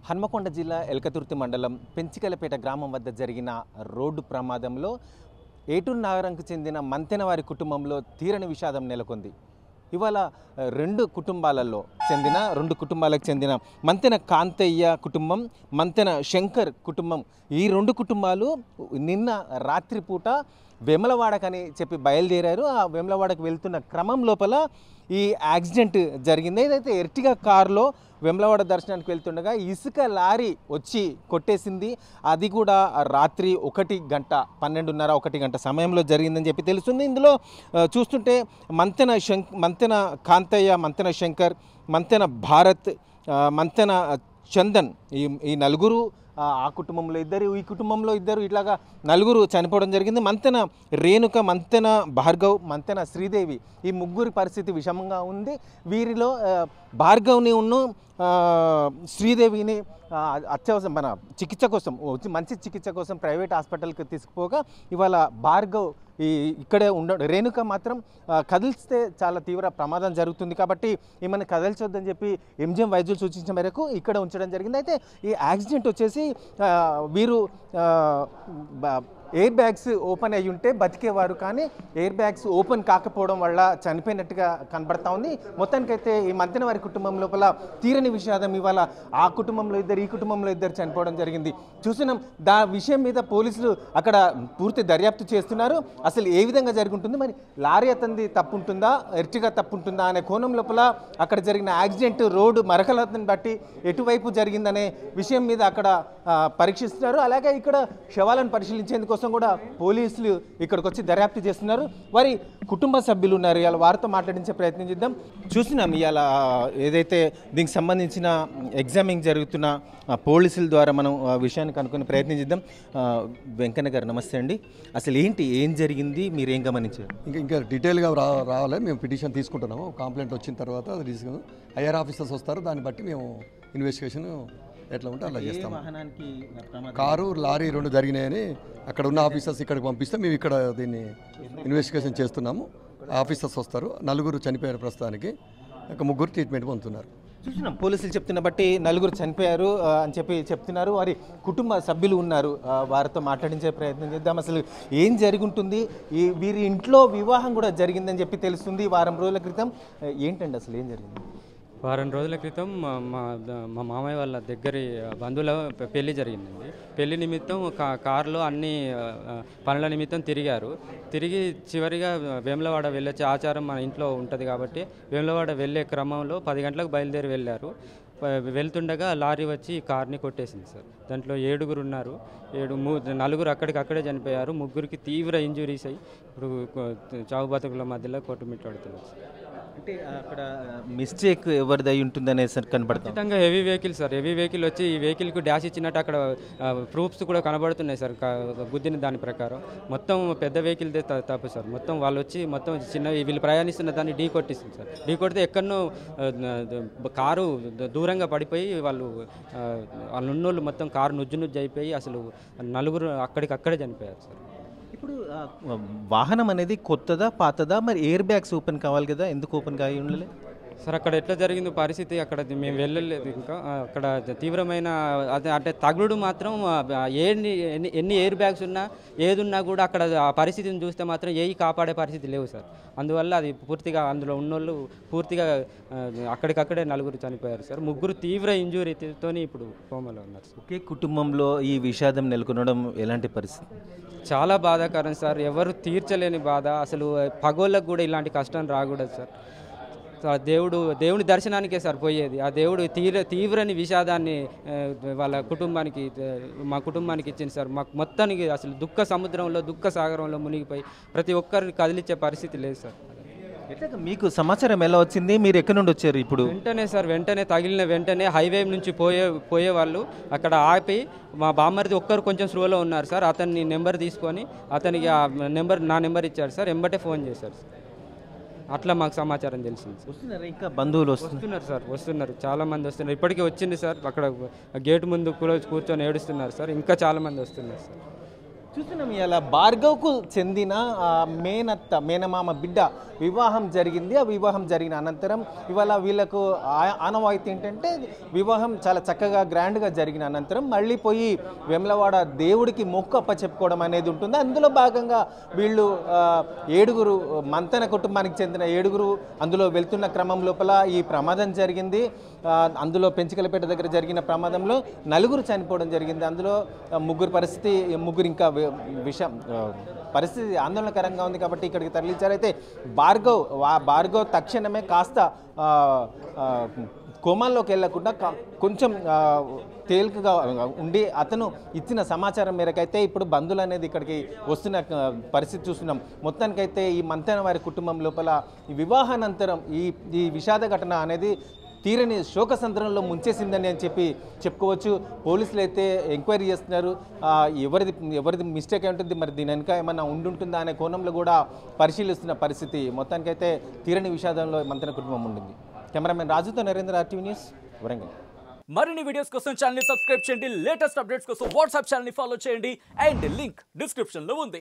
హన్మకొండ జిల్లా ఎల్కతుర్తి మండలం పెంచికలపేట గ్రామం వద్ద జరిగిన రోడ్డు ప్రమాదంలో ఏటూరు నగరంకు చెందిన మంతెన వారి కుటుంబంలో తీరని విషాదం నెలకొంది. ఇవాళ రెండు కుటుంబాలకు చెందిన మంతెన కాంతయ్య కుటుంబం, మంతెన శంకర్ కుటుంబం, ఈ రెండు కుటుంబాలు నిన్న రాత్రిపూట వేములవాడకని చెప్పి బయలుదేరారు. ఆ వేములవాడకు వెళ్తున్న క్రమం లోపల ఈ యాక్సిడెంట్ జరిగింది. ఏదైతే ఎర్టిగా కారులో వేములవాడ దర్శనానికి వెళ్తుండగా ఇసుక లారీ వచ్చి కొట్టేసింది. అది కూడా రాత్రి 1 గంట సమయంలో జరిగిందని చెప్పి తెలుస్తుంది. ఇందులో చూస్తుంటే మంతెన కాంతయ్య, మంతెన శంకర్, మంతెన భారత్, మంతెన చందన్, ఈ నలుగురు, ఆ కుటుంబంలో ఇద్దరు, ఈ కుటుంబంలో ఇద్దరు, ఇట్లాగా నలుగురు చనిపోవడం జరిగింది. మంతెన రేణుక, మంతెన భార్గవ్, మంతెన శ్రీదేవి, ఈ ముగ్గురి పరిస్థితి విషమంగా ఉంది. వీరిలో భార్గవ్ని శ్రీదేవిని అత్యవసరం చికిత్స కోసం, మంచి చికిత్స కోసం ప్రైవేట్ హాస్పిటల్కి తీసుకుపోగా ఇవాళ భార్గవ్ ఇక్కడే రేణుక మాత్రం కదిలిస్తే చాలా తీవ్ర ప్రమాదం జరుగుతుంది కాబట్టి ఏమైనా కదల్చొద్దని చెప్పి ఎంజిఎం వైద్యులు సూచించిన మేరకు ఇక్కడ ఉంచడం జరిగింది. అయితే ఈ యాక్సిడెంట్ వచ్చేసి వీరు ఎయిర్ బ్యాగ్స్ ఓపెన్ అయ్యి ఉంటే బతికేవారు, కానీ ఎయిర్ బ్యాగ్స్ ఓపెన్ కాకపోవడం వల్ల చనిపోయినట్టుగా కనబడతా ఉంది. మొత్తానికైతే ఈ మంతెన వారి కుటుంబం లోపల తీరని విషాదం. ఇవాళ ఆ కుటుంబంలో ఇద్దరు, ఈ కుటుంబంలో ఇద్దరు చనిపోవడం జరిగింది. చూసినాం. విషయం మీద పోలీసులు అక్కడ పూర్తి దర్యాప్తు చేస్తున్నారు. అసలు ఏ విధంగా జరుగుతుంది, మరి లారీ అతనిది తప్పుంటుందా, ఎర్టిగా తప్పుంటుందా అనే కోణం లోపల అక్కడ జరిగిన యాక్సిడెంట్ రోడ్డు మరకలను బట్టి ఎటువైపు జరిగిందనే విషయం మీద అక్కడ పరీక్షిస్తున్నారు. అలాగే ఇక్కడ శవాలను పరిశీలించేందుకు కోసం కూడా పోలీసులు ఇక్కడికి వచ్చి దర్యాప్తు చేస్తున్నారు. వారి కుటుంబ సభ్యులు ఉన్నారు, ఇవాళ వారితో మాట్లాడించే ప్రయత్నం చేద్దాం. చూసినాం ఇవాళ ఏదైతే దీనికి సంబంధించిన ఎగ్జామింగ్ జరుగుతున్న పోలీసుల ద్వారా మనం విషయాన్ని కనుక్కునే ప్రయత్నం చేద్దాం. వెంకన్న గారు నమస్తే అండి. అసలు ఏం జరిగింది, మీరు ఏం గమనించారు? ఇంకా డీటెయిల్గా రావాలి. మేము పిటిషన్ తీసుకుంటున్నాము. కంప్లైంట్ వచ్చిన తర్వాత అది తీసుకున్నాం. ఐఆర్ ఆఫీసర్స్ వస్తారు, దాన్ని బట్టి మేము ఇన్వెస్టిగేషన్ ఎట్లా ఉంటే అలా చేస్తాం. కారు లారీ రెండు జరిగినాయని అక్కడ ఉన్న ఆఫీసర్స్ ఇక్కడికి పంపిస్తే మేము ఇక్కడ దీన్ని ఇన్వెస్టిగేషన్ చేస్తున్నాము. ఆఫీసర్స్ వస్తారు. నలుగురు చనిపోయారు ప్రస్తుతానికి, ఒక ముగ్గురు ట్రీట్మెంట్ పొందుతున్నారు. చూసినాం పోలీసులు చెప్తున్న బట్టి నలుగురు చనిపోయారు అని చెప్పి చెప్తున్నారు. వారి కుటుంబ సభ్యులు ఉన్నారు, వారితో మాట్లాడించే ప్రయత్నం చేద్దాం. అసలు ఏం జరిగి ఉంటుంది, వీరి ఇంట్లో వివాహం కూడా జరిగిందని చెప్పి తెలుస్తుంది వారం రోజుల క్రితం. ఏంటండి అసలు ఏం జరిగింది? వారం రోజుల క్రితం మా మామయ్య వాళ్ళ దగ్గరి బంధువుల పెళ్లి జరిగిందండి. పెళ్లి నిమిత్తం కారులో అన్ని పనుల నిమిత్తం తిరిగి చివరిగా వేములవాడ వెళ్ళొచ్చే ఆచారం మన ఇంట్లో ఉంటుంది కాబట్టి వేములవాడ వెళ్ళే క్రమంలో 10 గంటలకు బయలుదేరి వెళ్ళారు. వెళ్తుండగా లారీ వచ్చి కార్ని కొట్టేసింది సార్. దాంట్లో 7 ఉన్నారు. 4 అక్కడికక్కడే చనిపోయారు. 3కి తీవ్ర ఇంజురీస్ అయ్యి ఇప్పుడు చావు బతుకుల మధ్యలో కొట్టుమిట్టాడుతున్నారు సార్. అంటే అక్కడ మిస్టేక్ ఎవరిదై ఉంటుంది అనేది కనబడుతుంది. ఖచ్చితంగా heavy vehicle sir. Heavy vehicle వచ్చి ఈ వెహికల్కి డాష్ ఇచ్చినట్టు అక్కడ ప్రూఫ్స్ కూడా కనబడుతున్నాయి సార్. గుద్దిన దాని ప్రకారం మొత్తం పెద్ద వెహికల్దే తప్పు సార్. మొత్తం వాళ్ళు వచ్చి మొత్తం వీళ్ళు ప్రయాణిస్తున్న దాన్ని ఢీ కొట్టిస్తుంది సార్. ఢీ కొడితే ఎక్కడనో కారు దూరంగా పడిపోయి వాళ్ళు ఉన్నోళ్ళు మొత్తం కారు నుజ్జు అయిపోయి అసలు 4 అక్కడికక్కడే చనిపోయారు సార్. ఇప్పుడు వాహనం అనేది కొత్తదా పాతదా, మరి ఎయిర్ బ్యాగ్స్ ఓపెన్ కావాలి కదా, ఎందుకు ఓపెన్ కాయి ఉండలే సార్? అక్కడ ఎట్లా జరిగింది పరిస్థితి, అక్కడ మేము వెళ్ళలేదు. ఇంకా అక్కడ తీవ్రమైన అంటే తగులుడు మాత్రం ఎన్ని ఎయిర్ బ్యాగ్స్ ఉన్నా ఏదున్నా కూడా అక్కడ ఆ పరిస్థితిని చూస్తే మాత్రం కాపాడే పరిస్థితి లేవు సార్. అందువల్ల అది పూర్తిగా అందులో ఉన్నోళ్ళు పూర్తిగా అక్కడికక్కడే 4 చనిపోయారు సార్. 3 తీవ్ర ఇంజురీతో ఇప్పుడు కోమలో ఉన్నారు సార్. ఒకే కుటుంబంలో ఈ విషాదం నెలకొనడం ఎలాంటి పరిస్థితి? చాలా బాధాకరం సార్. ఎవరు తీర్చలేని బాధ. అసలు పగోళ్ళకు కూడా ఇలాంటి కష్టం రాకూడదు సార్. దేవుని దర్శనానికే సార్ పోయేది. ఆ దేవుడు తీవ్రని విషాదాన్ని వాళ్ళ కుటుంబానికి, మా కుటుంబానికి ఇచ్చింది సార్. మాకు మొత్తానికి అసలు దుఃఖ సముద్రంలో, దుఃఖ సాగరంలో మునిగిపోయి ప్రతి ఒక్కరిని కదిలించే పరిస్థితి లేదు సార్. మీకు సమాచారం ఎలా వచ్చింది, మీరు ఎక్కడి నుండి వచ్చారు? ఇప్పుడు వెంటనే తగిలిన వెంటనే హైవే నుంచి పోయే వాళ్ళు అక్కడ ఆపి మా బామ్మరిది ఒక్కరు కొంచెం స్లోలో ఉన్నారు సార్. అతన్ని నెంబర్ తీసుకొని అతనికి నా నెంబర్ ఇచ్చారు సార్. ఎంబటే ఫోన్ చేశారు సార్. అట్లా మాకు సమాచారం తెలిసింది. వస్తున్నారు ఇంకా బంధువులు? వస్తున్నారు సార్, వస్తున్నారు, చాలామంది వస్తున్నారు. ఇప్పటికీ వచ్చింది సార్. అక్కడ గేట్ ముందు కూర్చొని ఏడుస్తున్నారు సార్. ఇంకా చాలామంది వస్తున్నారు సార్. చూస్తున్నాం ఇలా భార్గవ్కు చెందిన మేనమామ బిడ్డ వివాహం జరిగింది. ఆ వివాహం జరిగిన అనంతరం ఇవాళ వీళ్ళకు ఆనవాయితీ ఏంటంటే వివాహం చాలా చక్కగా గ్రాండ్గా జరిగిన అనంతరం మళ్ళీ పోయి వేములవాడ దేవుడికి మొక్కు అప్పచెప్పుకోవడం అనేది ఉంటుంది. అందులో భాగంగా వీళ్ళు 7 మంతెన కుటుంబానికి చెందిన 7 అందులో వెళ్తున్న క్రమం లోపల ఈ ప్రమాదం జరిగింది. అందులో పెంచికలపేట దగ్గర జరిగిన ప్రమాదంలో 4 చనిపోవడం జరిగింది. అందులో ముగ్గురు ఇంకా పరిస్థితి ఆందోళనకరంగా ఉంది కాబట్టి ఇక్కడికి తరలించారైతే భార్గవ్ తక్షణమే కాస్త కోమాల్లోకి వెళ్లకుండా కొంచెం తేలికగా ఉండి అతను ఇచ్చిన సమాచారం మేరకైతే ఇప్పుడు బంధువులు అనేది ఇక్కడికి వస్తున్న పరిస్థితి చూస్తున్నాం. మొత్తానికైతే ఈ మంతెన వారి కుటుంబం లోపల ఈ వివాహానంతరం ఈ విషాద ఘటన అనేది తీరని శోకసంద్రంలో ముంచేసిందని అని చెప్పుకోవచ్చు. పోలీసులు అయితే ఎంక్వైరీ చేస్తున్నారు. ఎవరిది మిస్టేక్ ఉంటుంది, మరి దీని వెనుక ఏమన్నా ఉంటుందా అనే కోణంలో కూడా పరిశీలిస్తున్న పరిస్థితి. మొత్తానికైతే తీరని విషాదంలో మంతెన కుటుంబం ఉండింది. కెమెరామెన్ రాజుతో నరేంద్ర, RTV న్యూస్, వరంగల్. మరిన్ని వీడియోస్ కోసం ఛానల్ ని సబ్స్క్రైబ్ చేయండి. లేటెస్ట్ అప్డేట్స్ కోసం వాట్సాప్ ఛానల్ ని ఫాలో చేయండి. అండ్ లింక్ డిస్క్రిప్షన్ లో ఉంది.